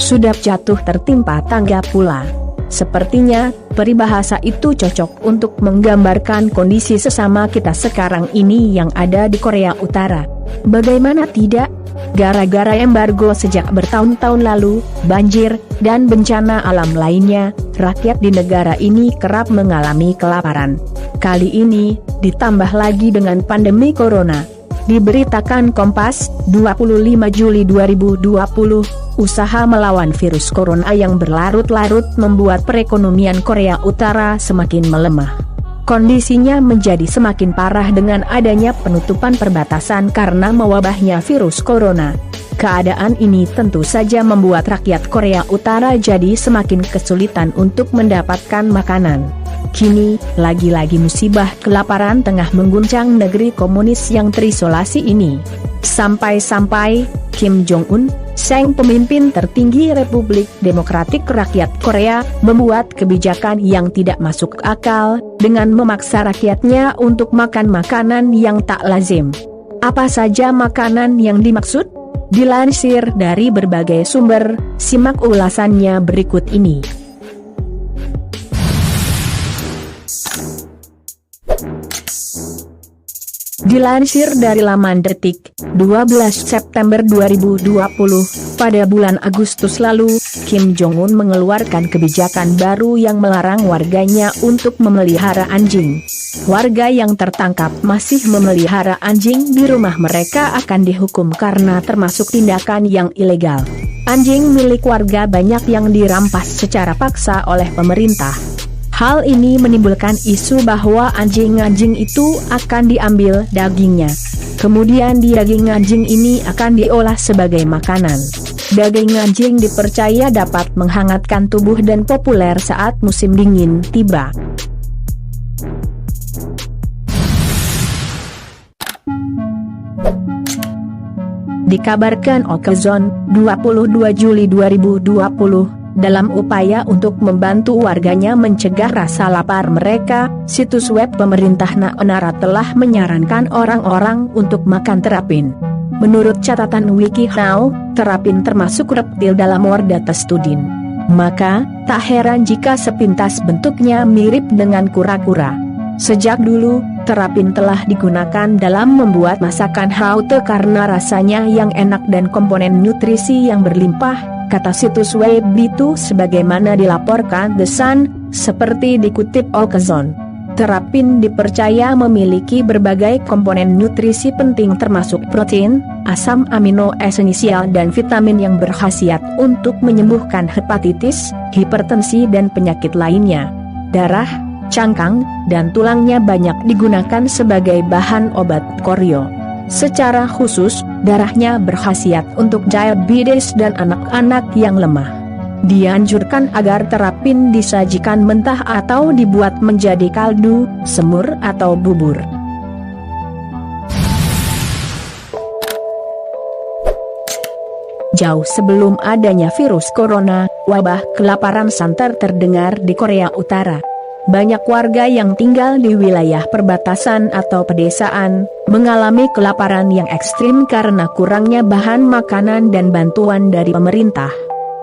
Sudah jatuh tertimpa tangga pula. Sepertinya, peribahasa itu cocok untuk menggambarkan kondisi sesama kita sekarang ini yang ada di Korea Utara. Bagaimana tidak? Gara-gara embargo sejak bertahun-tahun lalu, banjir, dan bencana alam lainnya, rakyat di negara ini kerap mengalami kelaparan. Kali ini, ditambah lagi dengan pandemi corona. Diberitakan Kompas, 25 Juli 2020, usaha melawan virus corona yang berlarut-larut membuat perekonomian Korea Utara semakin melemah. Kondisinya menjadi semakin parah dengan adanya penutupan perbatasan karena mewabahnya virus corona. Keadaan ini tentu saja membuat rakyat Korea Utara jadi semakin kesulitan untuk mendapatkan makanan. Kini, lagi-lagi musibah kelaparan tengah mengguncang negeri komunis yang terisolasi ini. Sampai-sampai, Kim Jong-un, sang pemimpin tertinggi Republik Demokratik Rakyat Korea, membuat kebijakan yang tidak masuk akal, dengan memaksa rakyatnya untuk makan makanan yang tak lazim. Apa saja makanan yang dimaksud? Dilansir dari berbagai sumber, simak ulasannya berikut ini. Dilansir dari laman Detik, 12 September 2020, pada bulan Agustus lalu, Kim Jong-un mengeluarkan kebijakan baru yang melarang warganya untuk memelihara anjing. Warga yang tertangkap masih memelihara anjing di rumah mereka akan dihukum karena termasuk tindakan yang ilegal. Anjing milik warga banyak yang dirampas secara paksa oleh pemerintah. Hal ini menimbulkan isu bahwa anjing-anjing itu akan diambil dagingnya. Kemudian daging anjing ini akan diolah sebagai makanan. Daging anjing dipercaya dapat menghangatkan tubuh dan populer saat musim dingin tiba. Dikabarkan Okezon, 22 Juli 2020, dalam upaya untuk membantu warganya mencegah rasa lapar mereka, situs web pemerintah Naonara telah menyarankan orang-orang untuk makan terapin. Menurut catatan WikiHow, terapin termasuk reptil dalam ordo Testudin. Maka, tak heran jika sepintas bentuknya mirip dengan kura-kura. Sejak dulu, terapin telah digunakan dalam membuat masakan haute karena rasanya yang enak dan komponen nutrisi yang berlimpah, kata situs web itu sebagaimana dilaporkan The Sun, seperti dikutip Okezon. Terapin dipercaya memiliki berbagai komponen nutrisi penting termasuk protein, asam amino esensial dan vitamin yang berkhasiat untuk menyembuhkan hepatitis, hipertensi dan penyakit lainnya. Darah, cangkang, dan tulangnya banyak digunakan sebagai bahan obat koreo. Secara khusus, darahnya berkhasiat untuk diabetes dan anak-anak yang lemah. Dianjurkan agar terapin disajikan mentah atau dibuat menjadi kaldu, semur atau bubur. Jauh sebelum adanya virus corona, wabah kelaparan santer terdengar di Korea Utara. Banyak warga yang tinggal di wilayah perbatasan atau pedesaan, mengalami kelaparan yang ekstrim karena kurangnya bahan makanan dan bantuan dari pemerintah.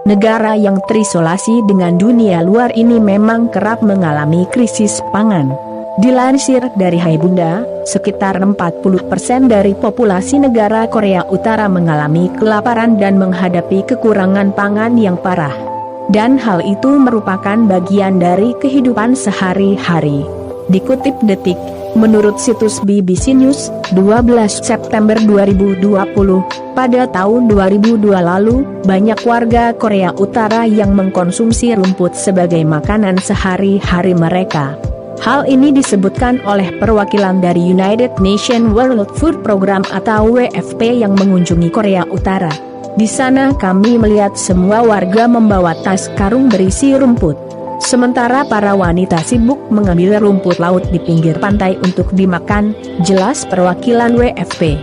Negara yang terisolasi dengan dunia luar ini memang kerap mengalami krisis pangan. Dilansir dari Hai Bunda, sekitar 40% dari populasi negara Korea Utara mengalami kelaparan dan menghadapi kekurangan pangan yang parah. Dan hal itu merupakan bagian dari kehidupan sehari-hari. Dikutip Detik, menurut situs BBC News, 12 September 2020, pada tahun 2002 lalu, banyak warga Korea Utara yang mengkonsumsi rumput sebagai makanan sehari-hari mereka. Hal ini disebutkan oleh perwakilan dari United Nations World Food Program atau WFP yang mengunjungi Korea Utara. Di sana kami melihat semua warga membawa tas karung berisi rumput. Sementara para wanita sibuk mengambil rumput laut di pinggir pantai untuk dimakan, jelas perwakilan WFP.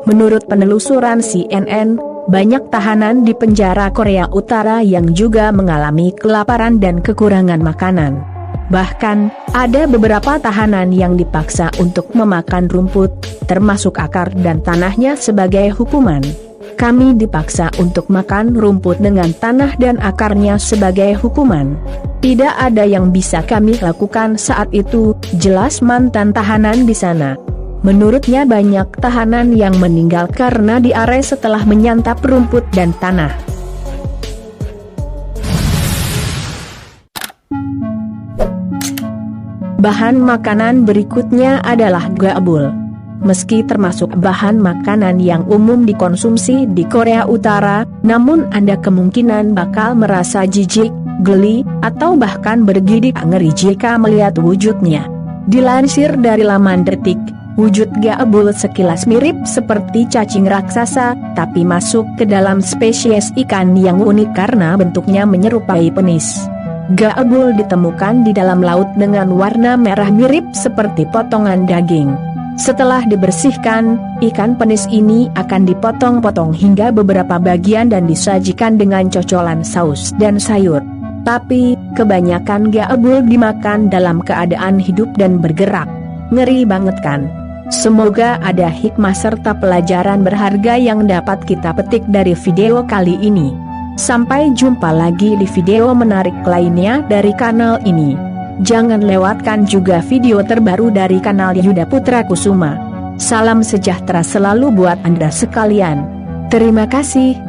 Menurut penelusuran CNN, banyak tahanan di penjara Korea Utara yang juga mengalami kelaparan dan kekurangan makanan. Bahkan, ada beberapa tahanan yang dipaksa untuk memakan rumput, termasuk akar dan tanahnya sebagai hukuman. Kami dipaksa untuk makan rumput dengan tanah dan akarnya sebagai hukuman. Tidak ada yang bisa kami lakukan saat itu, jelas mantan tahanan di sana. Menurutnya banyak tahanan yang meninggal karena diare setelah menyantap rumput dan tanah. Bahan makanan berikutnya adalah gabul. Meski termasuk bahan makanan yang umum dikonsumsi di Korea Utara, namun ada kemungkinan bakal merasa jijik, geli, atau bahkan bergidik ngeri jika melihat wujudnya. Dilansir dari laman Detik, wujud gabul sekilas mirip seperti cacing raksasa, tapi masuk ke dalam spesies ikan yang unik karena bentuknya menyerupai penis. Gabul ditemukan di dalam laut dengan warna merah mirip seperti potongan daging. Setelah dibersihkan, ikan penis ini akan dipotong-potong hingga beberapa bagian dan disajikan dengan cocolan saus dan sayur. Tapi, kebanyakan gabul dimakan dalam keadaan hidup dan bergerak. Ngeri banget kan? Semoga ada hikmah serta pelajaran berharga yang dapat kita petik dari video kali ini. Sampai jumpa lagi di video menarik lainnya dari kanal ini. Jangan lewatkan juga video terbaru dari kanal Yuda Putra Kusuma. Salam sejahtera selalu buat Anda sekalian. Terima kasih.